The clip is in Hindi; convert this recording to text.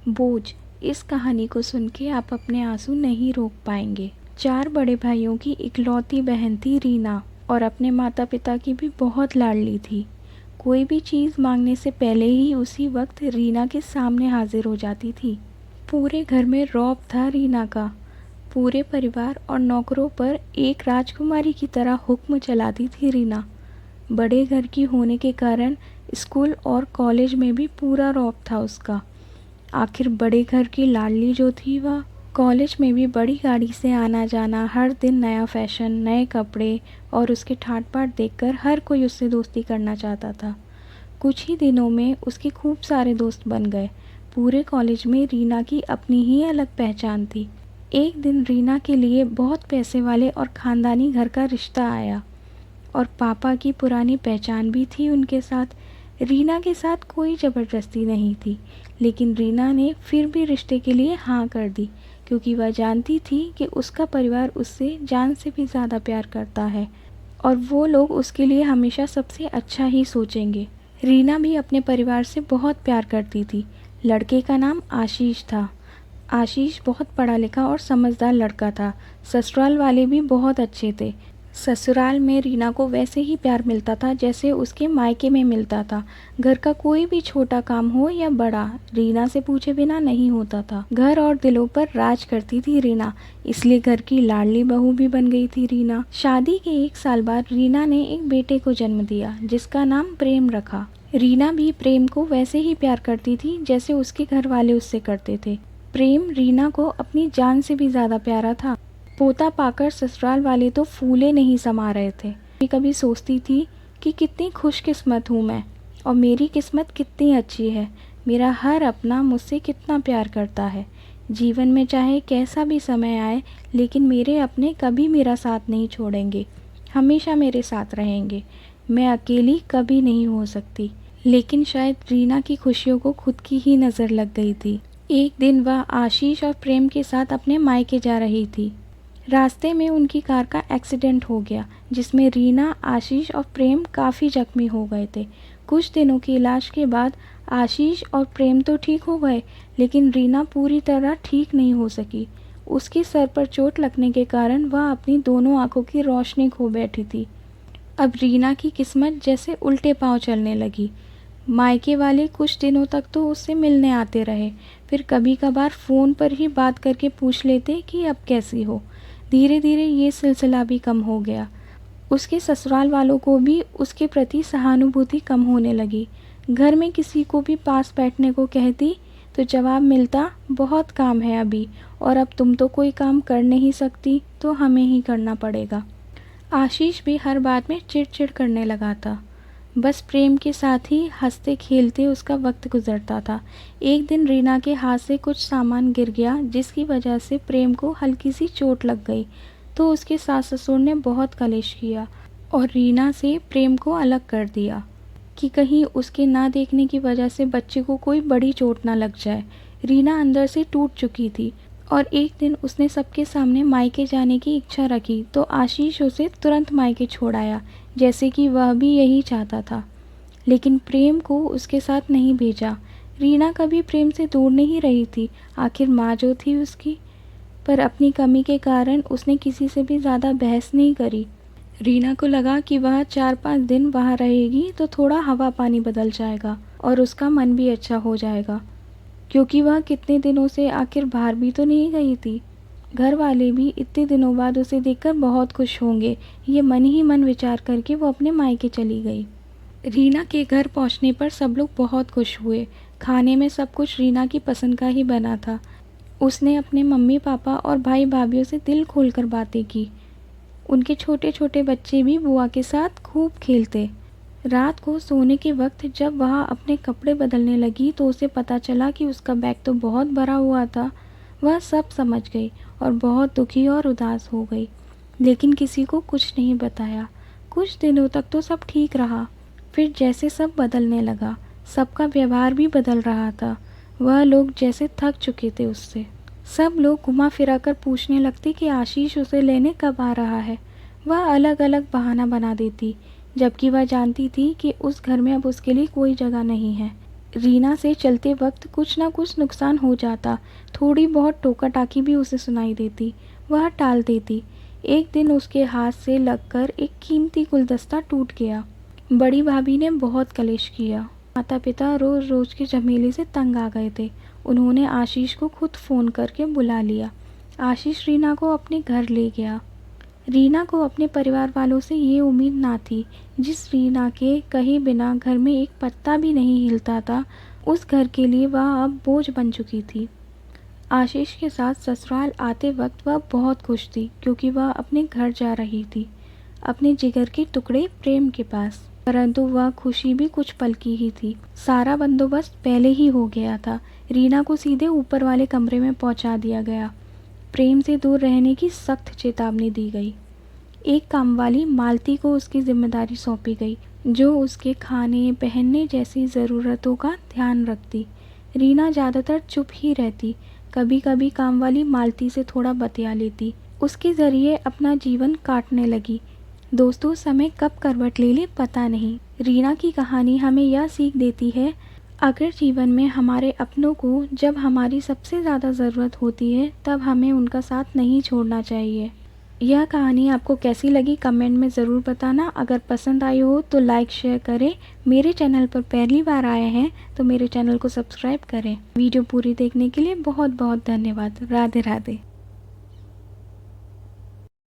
बोझ। इस कहानी को सुन के आप अपने आंसू नहीं रोक पाएंगे। 4 बड़े भाइयों की इकलौती बहन थी रीना और अपने माता पिता की भी बहुत लाडली थी। कोई भी चीज़ मांगने से पहले ही उसी वक्त रीना के सामने हाजिर हो जाती थी। पूरे घर में रौब था रीना का। पूरे परिवार और नौकरों पर एक राजकुमारी की तरह हुक्म चलाती थी रीना। बड़े घर की होने के कारण स्कूल और कॉलेज में भी पूरा रौब था उसका। आखिर बड़े घर की लाडली जो थी वह कॉलेज में भी बड़ी गाड़ी से आना जाना, हर दिन नया फैशन, नए कपड़े और उसके ठाट बाट देखकर हर कोई उससे दोस्ती करना चाहता था। कुछ ही दिनों में उसके खूब सारे दोस्त बन गए। पूरे कॉलेज में रीना की अपनी ही अलग पहचान थी। एक दिन रीना के लिए बहुत पैसे वाले और ख़ानदानी घर का रिश्ता आया और पापा की पुरानी पहचान भी थी उनके साथ। रीना के साथ कोई ज़बरदस्ती नहीं थी, लेकिन रीना ने फिर भी रिश्ते के लिए हाँ कर दी, क्योंकि वह जानती थी कि उसका परिवार उससे जान से भी ज़्यादा प्यार करता है और वो लोग उसके लिए हमेशा सबसे अच्छा ही सोचेंगे। रीना भी अपने परिवार से बहुत प्यार करती थी। लड़के का नाम आशीष था। आशीष बहुत पढ़ा लिखा और समझदार लड़का था। ससुराल वाले भी बहुत अच्छे थे। ससुराल में रीना को वैसे ही प्यार मिलता था जैसे उसके मायके में मिलता था। घर का कोई भी छोटा काम हो या बड़ा, रीना से पूछे बिना नहीं होता था। घर और दिलों पर राज करती थी रीना, इसलिए घर की लाडली बहू भी बन गई थी रीना। शादी के 1 साल बाद रीना ने एक बेटे को जन्म दिया, जिसका नाम प्रेम रखा। रीना भी प्रेम को वैसे ही प्यार करती थी जैसे उसके घर वाले उससे करते थे। प्रेम रीना को अपनी जान से भी ज़्यादा प्यारा था। पोता पाकर ससुराल वाले तो फूले नहीं समा रहे थे। कभी कभी सोचती थी कि कितनी खुशकिस्मत हूँ मैं और मेरी किस्मत कितनी अच्छी है। मेरा हर अपना मुझसे कितना प्यार करता है। जीवन में चाहे कैसा भी समय आए, लेकिन मेरे अपने कभी मेरा साथ नहीं छोड़ेंगे, हमेशा मेरे साथ रहेंगे। मैं अकेली कभी नहीं हो सकती। लेकिन शायद रीना की खुशियों को खुद की ही नज़र लग गई थी। एक दिन वह आशीष और प्रेम के साथ अपने मायके जा रही थी। रास्ते में उनकी कार का एक्सीडेंट हो गया, जिसमें रीना, आशीष और प्रेम काफ़ी जख्मी हो गए थे। कुछ दिनों के इलाज के बाद आशीष और प्रेम तो ठीक हो गए, लेकिन रीना पूरी तरह ठीक नहीं हो सकी। उसके सर पर चोट लगने के कारण वह अपनी दोनों आंखों की रोशनी खो बैठी थी। अब रीना की किस्मत जैसे उल्टे पांव चलने लगी। मायके वाले कुछ दिनों तक तो उससे मिलने आते रहे, फिर कभी कभार फ़ोन पर ही बात करके पूछ लेते कि अब कैसी हो। धीरे धीरे ये सिलसिला भी कम हो गया। उसके ससुराल वालों को भी उसके प्रति सहानुभूति कम होने लगी। घर में किसी को भी पास बैठने को कहती तो जवाब मिलता, बहुत काम है अभी, और अब तुम तो कोई काम कर नहीं सकती, तो हमें ही करना पड़ेगा। आशीष भी हर बात में चिड़चिड़ करने लगा था। बस प्रेम के साथ ही हंसते खेलते उसका वक्त गुजरता था। एक दिन रीना के हाथ से कुछ सामान गिर गया, जिसकी वजह से प्रेम को हल्की सी चोट लग गई। तो उसके सास ससुर ने बहुत कलेश किया और रीना से प्रेम को अलग कर दिया कि कहीं उसके ना देखने की वजह से बच्चे को कोई बड़ी चोट ना लग जाए। रीना अंदर से टूट चुकी थी और एक दिन उसने सबके सामने मायके जाने की इच्छा रखी, तो आशीष उसे तुरंत मायके छोड़ आया, जैसे कि वह भी यही चाहता था। लेकिन प्रेम को उसके साथ नहीं भेजा। रीना कभी प्रेम से दूर नहीं रही थी, आखिर माँ जो थी उसकी। पर अपनी कमी के कारण उसने किसी से भी ज़्यादा बहस नहीं करी। रीना को लगा कि वह 4-5 दिन वहाँ रहेगी तो थोड़ा हवा पानी बदल जाएगा और उसका मन भी अच्छा हो जाएगा, क्योंकि वह कितने दिनों से आखिर बाहर भी तो नहीं गई थी। घर वाले भी इतने दिनों बाद उसे देखकर बहुत खुश होंगे, ये मन ही मन विचार करके वो अपने मायके चली गई। रीना के घर पहुंचने पर सब लोग बहुत खुश हुए। खाने में सब कुछ रीना की पसंद का ही बना था। उसने अपने मम्मी पापा और भाई भाभीयों से दिल खोलकर बातें की। उनके छोटे छोटे बच्चे भी बुआ के साथ खूब खेलते। रात को सोने के वक्त जब वह अपने कपड़े बदलने लगी तो उसे पता चला कि उसका बैग तो बहुत भरा हुआ था। वह सब समझ गई और बहुत दुखी और उदास हो गई, लेकिन किसी को कुछ नहीं बताया। कुछ दिनों तक तो सब ठीक रहा, फिर जैसे सब बदलने लगा, सबका व्यवहार भी बदल रहा था। वह लोग जैसे थक चुके थे उससे। सब लोग घुमा फिरा कर पूछने लगते कि आशीष उसे लेने कब आ रहा है। वह अलग अलग बहाना बना देती, जबकि वह जानती थी कि उस घर में अब उसके लिए कोई जगह नहीं है। रीना से चलते वक्त कुछ ना कुछ नुकसान हो जाता, थोड़ी बहुत टोका टाकी भी उसे सुनाई देती, वह टाल देती। एक दिन उसके हाथ से लगकर एक कीमती गुलदस्ता टूट गया। बड़ी भाभी ने बहुत कलेश किया। माता पिता रोज रोज के झमेले से तंग आ गए थे। उन्होंने आशीष को खुद फ़ोन करके बुला लिया। आशीष रीना को अपने घर ले गया। रीना को अपने परिवार वालों से ये उम्मीद ना थी। जिस रीना के कहे बिना घर में एक पत्ता भी नहीं हिलता था, उस घर के लिए वह अब बोझ बन चुकी थी। आशीष के साथ ससुराल आते वक्त वह बहुत खुश थी, क्योंकि वह अपने घर जा रही थी, अपने जिगर के टुकड़े प्रेम के पास। परंतु वह खुशी भी कुछ पल की ही थी। सारा बंदोबस्त पहले ही हो गया था। रीना को सीधे ऊपर वाले कमरे में पहुंचा दिया गया। प्रेम से दूर रहने की सख्त चेतावनी दी गई। एक कामवाली मालती को उसकी जिम्मेदारी सौंपी गई, जो उसके खाने पहनने जैसी ज़रूरतों का ध्यान रखती। रीना ज़्यादातर चुप ही रहती। कभी कभी कामवाली मालती से थोड़ा बतिया लेती। उसके ज़रिए अपना जीवन काटने लगी। दोस्तों, समय कब करवट ले ले पता नहीं। रीना की कहानी हमें यह सीख देती है, अगर जीवन में हमारे अपनों को जब हमारी सबसे ज़्यादा ज़रूरत होती है, तब हमें उनका साथ नहीं छोड़ना चाहिए। यह कहानी आपको कैसी लगी कमेंट में ज़रूर बताना। अगर पसंद आई हो तो लाइक शेयर करें। मेरे चैनल पर पहली बार आए हैं तो मेरे चैनल को सब्सक्राइब करें। वीडियो पूरी देखने के लिए बहुत बहुत धन्यवाद। राधे राधे।